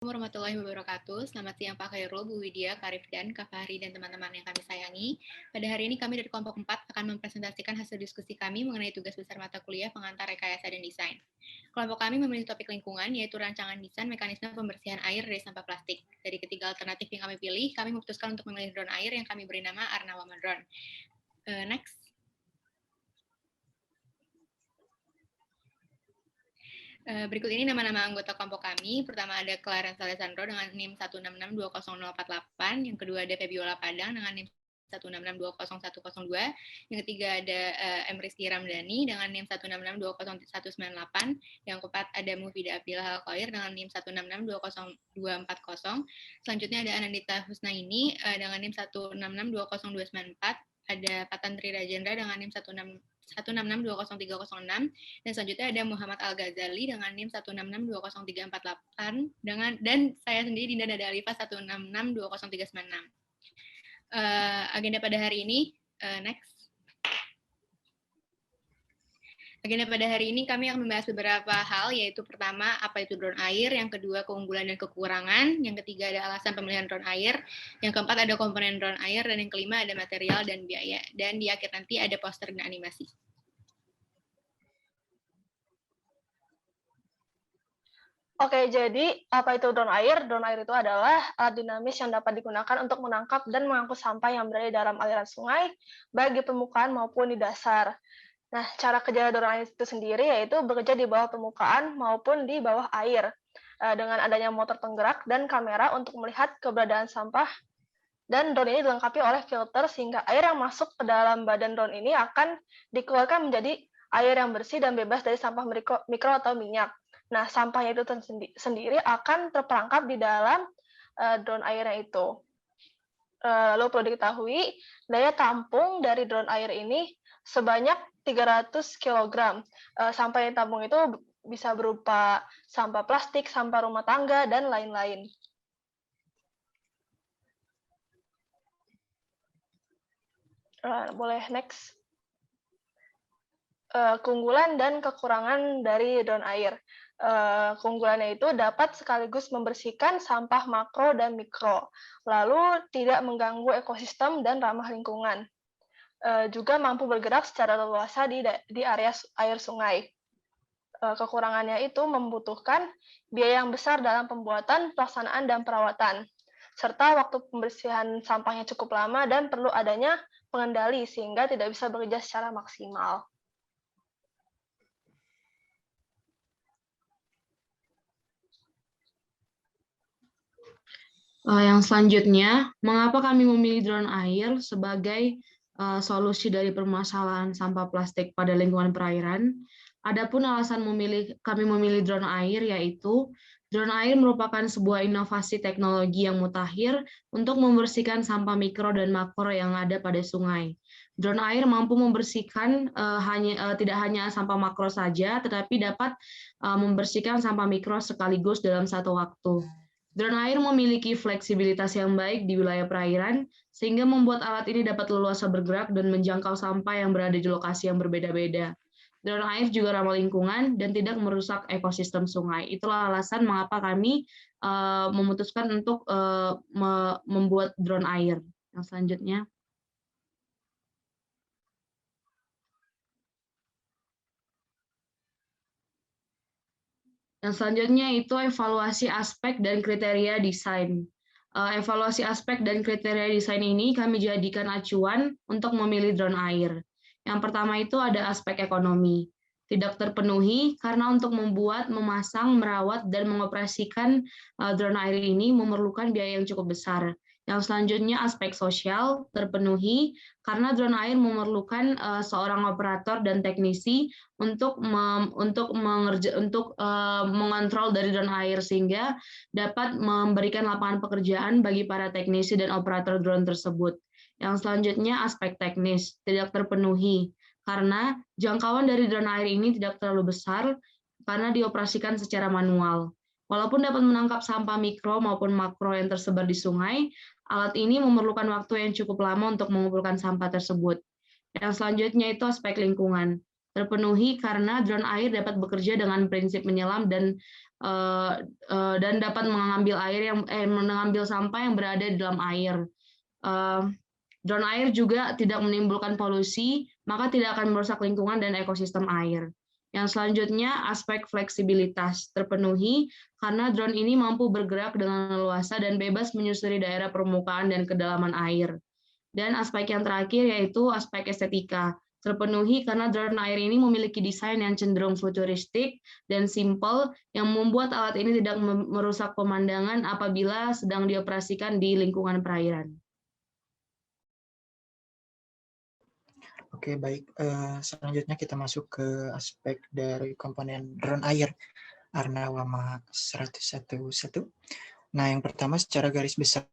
Warahmatullahi wabarakatuh. Selamat siang Pak Khairul, Bu Widya, Kak Rifdan, Kak Fahri, dan teman-teman yang kami sayangi. Pada hari ini kami dari kelompok 4 akan mempresentasikan hasil diskusi kami mengenai tugas besar mata kuliah pengantar rekayasa dan desain. Kelompok kami memilih topik lingkungan, yaitu rancangan desain mekanisme pembersihan air dari sampah plastik. Dari ketiga alternatif yang kami pilih, kami memutuskan untuk memilih drone air yang kami beri nama Arnawama Drone. Next. Berikut ini nama-nama anggota kelompok kami. Pertama ada Clarence Alessandro dengan NIM 1662008, yang kedua ada Febiola Padang dengan NIM 166200102, yang ketiga ada Rizky Ramdhani dengan NIM 166200198, yang keempat ada Mufida Abdillah Al-Khair dengan NIM 166200240, selanjutnya ada Anandita Husnaini dengan NIM 1662024, ada Patantri Rajendra dengan NIM 166200306, dan selanjutnya ada Muhammad Al-Ghazali dengan NIM 1662038 dan saya sendiri Dinda Dada Alifah 1662039. Agenda pada hari ini, next. Agenda pada hari ini kami akan membahas beberapa hal, yaitu pertama, apa itu drone air, yang kedua, keunggulan dan kekurangan, yang ketiga, ada alasan pemilihan drone air, yang keempat, ada komponen drone air, dan yang kelima, ada material dan biaya, dan di akhir nanti ada poster dan animasi. Oke, jadi apa itu drone air? Drone air itu adalah alat dinamis yang dapat digunakan untuk menangkap dan mengangkut sampah yang berada dalam aliran sungai, baik di permukaan maupun di dasar. Nah, cara kerja drone air itu sendiri yaitu bekerja di bawah permukaan maupun di bawah air, dengan adanya motor penggerak dan kamera untuk melihat keberadaan sampah. Dan drone ini dilengkapi oleh filter sehingga air yang masuk ke dalam badan drone ini akan dikeluarkan menjadi air yang bersih dan bebas dari sampah mikro atau minyak. Nah, sampahnya itu sendiri akan terperangkap di dalam drone airnya itu. Lalu perlu diketahui, daya tampung dari drone air ini sebanyak 300 kg. Sampah yang tampung itu bisa berupa sampah plastik, sampah rumah tangga, dan lain-lain. Boleh next. Keunggulan dan kekurangan dari drone air. Keunggulannya itu dapat sekaligus membersihkan sampah makro dan mikro, lalu tidak mengganggu ekosistem dan ramah lingkungan. Juga mampu bergerak secara leluasa di area air sungai. Kekurangannya itu membutuhkan biaya yang besar dalam pembuatan, pelaksanaan, dan perawatan, serta waktu pembersihan sampahnya cukup lama dan perlu adanya pengendali sehingga tidak bisa bekerja secara maksimal. Yang selanjutnya, mengapa kami memilih drone air sebagai solusi dari permasalahan sampah plastik pada lingkungan perairan? Adapun alasan kami memilih drone air yaitu drone air merupakan sebuah inovasi teknologi yang mutakhir untuk membersihkan sampah mikro dan makro yang ada pada sungai. Drone air mampu membersihkan tidak hanya sampah makro saja, tetapi dapat membersihkan sampah mikro sekaligus dalam satu waktu. Drone air memiliki fleksibilitas yang baik di wilayah perairan, sehingga membuat alat ini dapat leluasa bergerak dan menjangkau sampah yang berada di lokasi yang berbeda-beda. Drone air juga ramah lingkungan dan tidak merusak ekosistem sungai. Itulah alasan mengapa kami memutuskan untuk membuat drone air. Yang selanjutnya. Yang selanjutnya itu evaluasi aspek dan kriteria desain. Evaluasi aspek dan kriteria desain ini kami jadikan acuan untuk memilih drone air. Yang pertama itu ada aspek ekonomi. Tidak terpenuhi karena untuk membuat, memasang, merawat, dan mengoperasikan drone air ini memerlukan biaya yang cukup besar. Yang selanjutnya aspek sosial terpenuhi karena drone air memerlukan seorang operator dan teknisi untuk mengontrol dari drone air sehingga dapat memberikan lapangan pekerjaan bagi para teknisi dan operator drone tersebut. Yang selanjutnya aspek teknis tidak terpenuhi karena jangkauan dari drone air ini tidak terlalu besar karena dioperasikan secara manual. Walaupun dapat menangkap sampah mikro maupun makro yang tersebar di sungai, alat ini memerlukan waktu yang cukup lama untuk mengumpulkan sampah tersebut. Yang selanjutnya itu aspek lingkungan. Terpenuhi karena drone air dapat bekerja dengan prinsip menyelam dan dan dapat mengambil sampah yang berada di dalam air. Drone air juga tidak menimbulkan polusi, maka tidak akan merusak lingkungan dan ekosistem air. Yang selanjutnya, aspek fleksibilitas terpenuhi karena drone ini mampu bergerak dengan leluasa dan bebas menyusuri daerah permukaan dan kedalaman air. Dan aspek yang terakhir yaitu aspek estetika. Terpenuhi karena drone air ini memiliki desain yang cenderung futuristik dan simpel yang membuat alat ini tidak merusak pemandangan apabila sedang dioperasikan di lingkungan perairan. Oke, baik. Selanjutnya kita masuk ke aspek dari komponen drone air Arnawama 111. Nah, yang pertama secara garis besar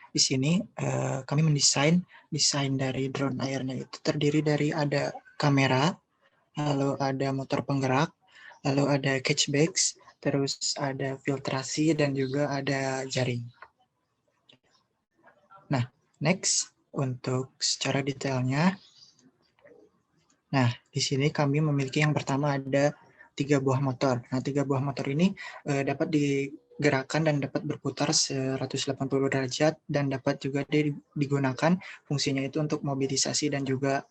di sini kami mendesain dari drone airnya itu terdiri dari ada kamera, lalu ada motor penggerak, lalu ada catchbacks, terus ada filtrasi dan juga ada jaring. Nah, next untuk secara detailnya. Nah, di sini kami memiliki yang pertama ada 3 buah motor. Nah, 3 buah motor ini dapat digerakkan dan dapat berputar 180 derajat dan dapat juga digunakan fungsinya itu untuk mobilisasi dan juga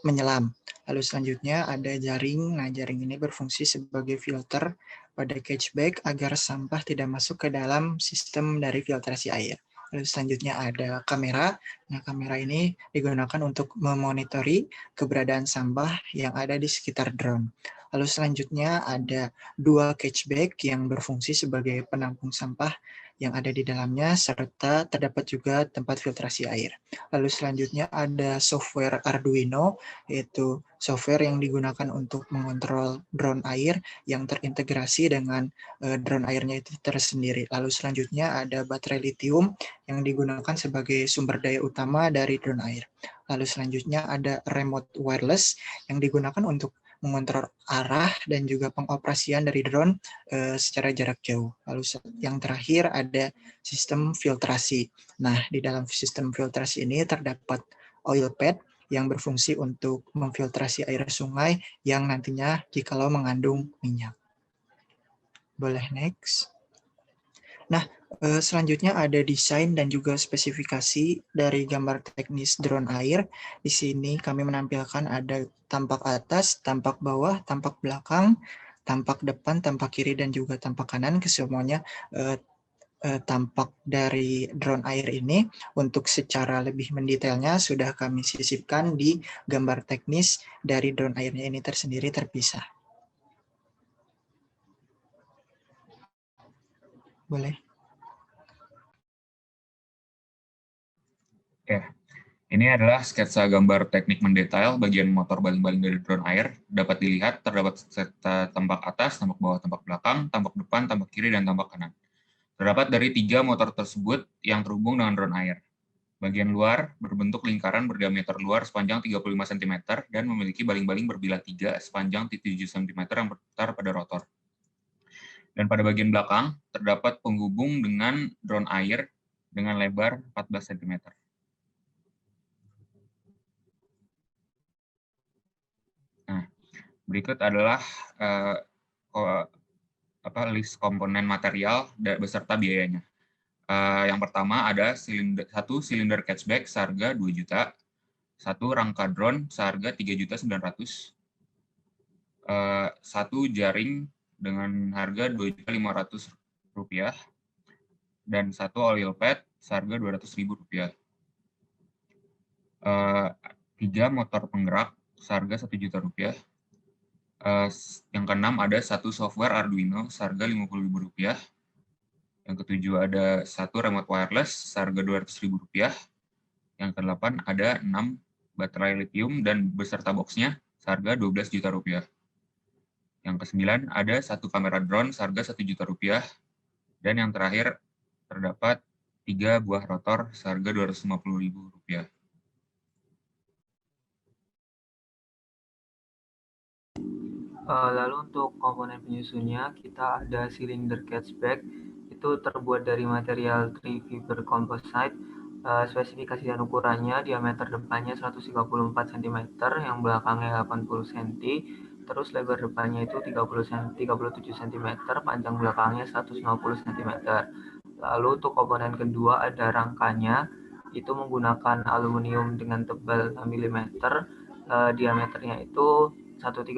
menyelam. Lalu selanjutnya ada jaring. Nah, jaring ini berfungsi sebagai filter pada catchback agar sampah tidak masuk ke dalam sistem dari filtrasi air. Lalu selanjutnya ada kamera. Nah, kamera ini digunakan untuk memonitori keberadaan sampah yang ada di sekitar drone. Lalu selanjutnya ada 2 catchback yang berfungsi sebagai penampung sampah yang ada di dalamnya, serta terdapat juga tempat filtrasi air. Lalu selanjutnya ada software Arduino, yaitu software yang digunakan untuk mengontrol drone air yang terintegrasi dengan drone airnya itu tersendiri. Lalu selanjutnya ada baterai lithium yang digunakan sebagai sumber daya utama dari drone air. Lalu selanjutnya ada remote wireless yang digunakan untuk mengontrol arah dan juga pengoperasian dari drone secara jarak jauh. Lalu yang terakhir ada sistem filtrasi. Nah, di dalam sistem filtrasi ini terdapat oil pad yang berfungsi untuk memfiltrasi air sungai yang nantinya jikalau mengandung minyak. Boleh next. Nah, selanjutnya ada desain dan juga spesifikasi dari gambar teknis drone air. Di sini kami menampilkan ada tampak atas, tampak bawah, tampak belakang, tampak depan, tampak kiri, dan juga tampak kanan. Kesemuanya tampak dari drone air ini. Untuk secara lebih mendetailnya sudah kami sisipkan di gambar teknis dari drone airnya ini tersendiri terpisah. Boleh. Ya, ini adalah sketsa gambar teknik mendetail bagian motor baling-baling dari drone air. Dapat dilihat terdapat serta tampak atas, tampak bawah, tampak belakang, tampak depan, tampak kiri, dan tampak kanan. Terdapat dari 3 motor tersebut yang terhubung dengan drone air. Bagian luar berbentuk lingkaran berdiameter luar sepanjang 35 cm dan memiliki baling-baling berbilah 3 sepanjang 7 cm yang berputar pada rotor. Dan pada bagian belakang terdapat penghubung dengan drone air dengan lebar 14 cm. Nah, berikut adalah list komponen material beserta biayanya. Yang pertama ada satu silinder catchback seharga 2 juta, satu rangka drone seharga 3.900.000, satu jaring dengan harga 2.500.000 dan satu oil pad seharga 200.000 rupiah. 3 motor penggerak seharga 1 juta rupiah. Yang keenam ada satu software Arduino seharga 50.000 rupiah. Yang ketujuh ada satu remote wireless seharga 200.000 rupiah. Yang kedelapan ada 6 baterai lithium dan beserta boxnya seharga 12 juta rupiah. Yang kesembilan ada satu kamera drone seharga 1 juta rupiah. Dan yang terakhir terdapat 3 buah rotor seharga 250.000 rupiah. Lalu untuk komponen penyusunnya, kita ada silinder catchback, itu terbuat dari material 3 fiber composite. Spesifikasi dan ukurannya, diameter depannya 134 cm, yang belakangnya 80 cm, terus lebar depannya itu 37 cm, panjang belakangnya 150 cm. Lalu untuk komponen kedua ada rangkanya, itu menggunakan aluminium dengan tebal 6 mm, diameternya itu 134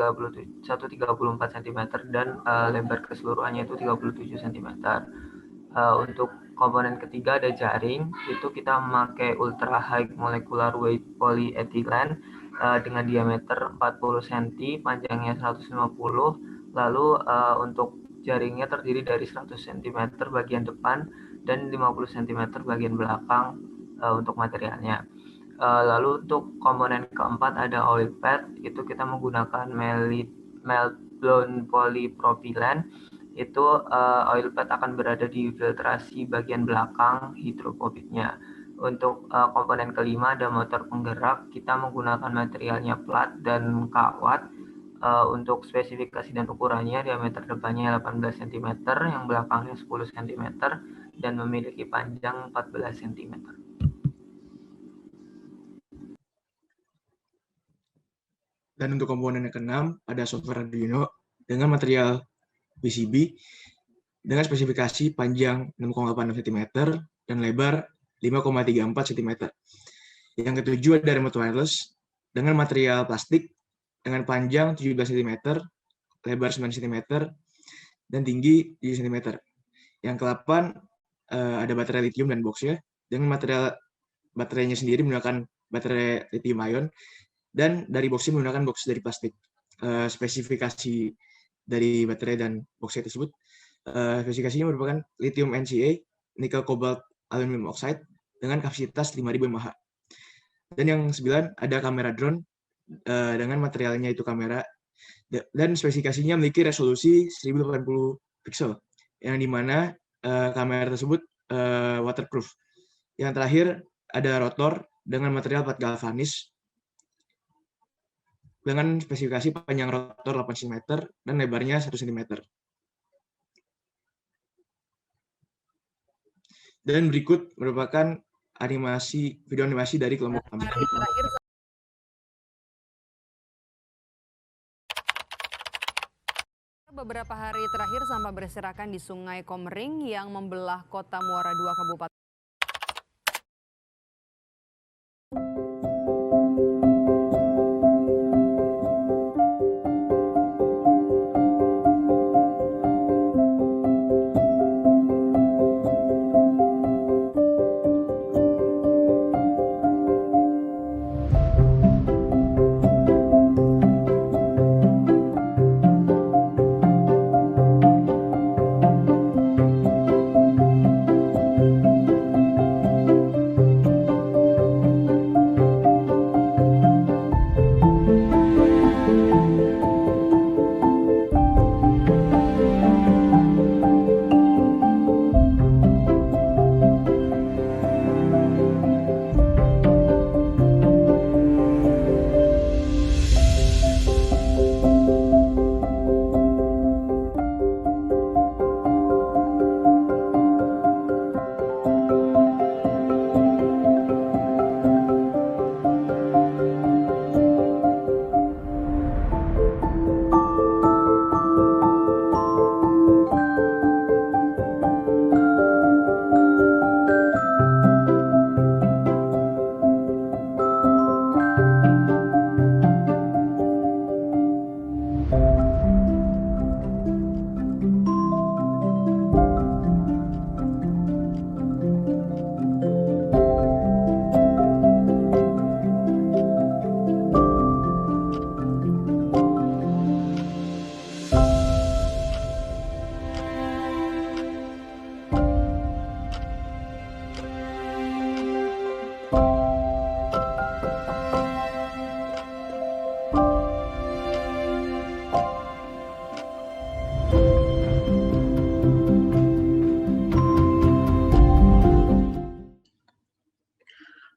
cm dan lebar keseluruhannya itu 37 cm. Untuk komponen ketiga ada jaring, itu kita memakai ultra high molecular weight polyethylene dengan diameter 40 cm, panjangnya 150, lalu untuk jaringnya terdiri dari 100 cm bagian depan dan 50 cm bagian belakang untuk materialnya. Lalu untuk komponen keempat ada oil pad, itu kita menggunakan melt blown polypropylene. Itu oil pad akan berada di filtrasi bagian belakang hidrofobiknya. Untuk komponen kelima ada motor penggerak, kita menggunakan materialnya plat dan kawat. Untuk spesifikasi dan ukurannya, diameter depannya 18 cm, yang belakangnya 10 cm, dan memiliki panjang 14 cm. Dan untuk komponen yang keenam, ada software Arduino dengan material PCB dengan spesifikasi panjang 6,86 cm dan lebar 5,34 cm. Yang ketujuh ada remote wireless dengan material plastik dengan panjang 17 cm, lebar 9 cm, dan tinggi 7 cm. Yang ke-8 ada baterai lithium dan boxnya dengan material baterainya sendiri menggunakan baterai lithium ion, dan dari boxnya menggunakan box dari plastik. Spesifikasi dari baterai dan boxnya tersebut, spesifikasinya merupakan lithium NCA, nikel cobalt aluminium oxide dengan kapasitas 5.000 mAh. Dan yang 9 ada kamera drone dengan materialnya itu kamera, dan spesifikasinya memiliki resolusi 1080 pixel, yang dimana kamera tersebut waterproof. Yang terakhir ada rotor dengan material plat galvanis dengan spesifikasi panjang rotor 8 cm dan lebarnya 1 cm. Dan berikut merupakan video animasi dari kelompok kami. Beberapa hari terakhir sampah berserakan di Sungai Komering yang membelah Kota Muara II Kabupaten.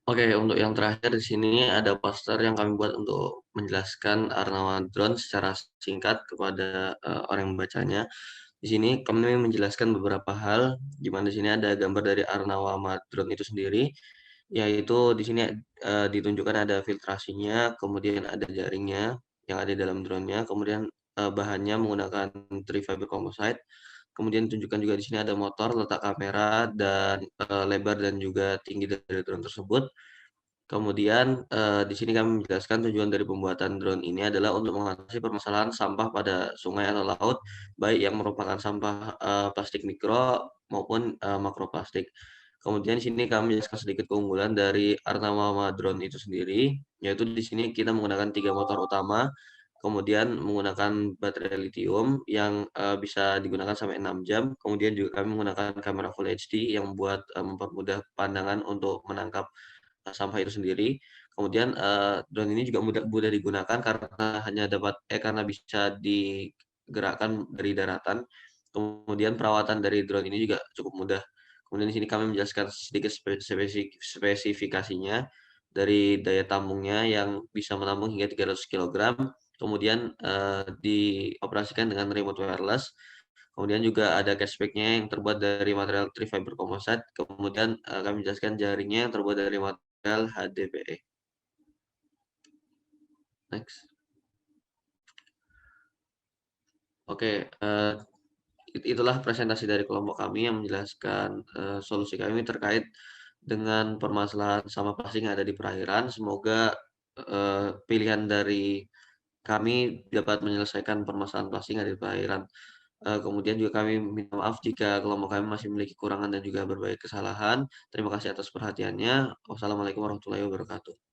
Oke, untuk yang terakhir di sini ada poster yang kami buat untuk menjelaskan Arnawa Drone secara singkat kepada orang yang membacanya. Di sini kami menjelaskan beberapa hal, di mana di sini ada gambar dari Arnawa Drone itu sendiri, yaitu di sini ditunjukkan ada filtrasinya, kemudian ada jaringnya, yang ada di dalam drone-nya. Kemudian bahannya menggunakan tree fiber composite. Kemudian tunjukkan juga di sini ada motor, letak kamera, dan lebar dan juga tinggi dari drone tersebut. Kemudian di sini kami menjelaskan tujuan dari pembuatan drone ini adalah untuk mengatasi permasalahan sampah pada sungai atau laut, baik yang merupakan sampah plastik mikro maupun makroplastik. Kemudian di sini kami menjelaskan sedikit keunggulan dari Arnawama drone itu sendiri, yaitu di sini kita menggunakan 3 motor utama, kemudian menggunakan baterai lithium yang bisa digunakan sampai 6 jam, kemudian juga kami menggunakan kamera Full HD yang membuat mempermudah pandangan untuk menangkap sampah itu sendiri. Kemudian drone ini juga mudah digunakan karena bisa digerakkan dari daratan. Kemudian perawatan dari drone ini juga cukup mudah. Kemudian di sini kami menjelaskan sedikit spesifikasinya dari daya tampungnya yang bisa menampung hingga 300 kg. Kemudian dioperasikan dengan remote wireless. Kemudian juga ada cashback-nya yang terbuat dari material tree fiber composite. Kemudian kami menjelaskan jaringnya yang terbuat dari material HDPE. Next. Oke, itulah presentasi dari kelompok kami yang menjelaskan solusi kami terkait dengan permasalahan sampah plastik yang ada di perairan. Semoga pilihan dari kami dapat menyelesaikan permasalahan plastik yang ada di perairan. Kemudian juga kami minta maaf jika kelompok kami masih memiliki kekurangan dan juga berbagai kesalahan. Terima kasih atas perhatiannya. Wassalamualaikum warahmatullahi wabarakatuh.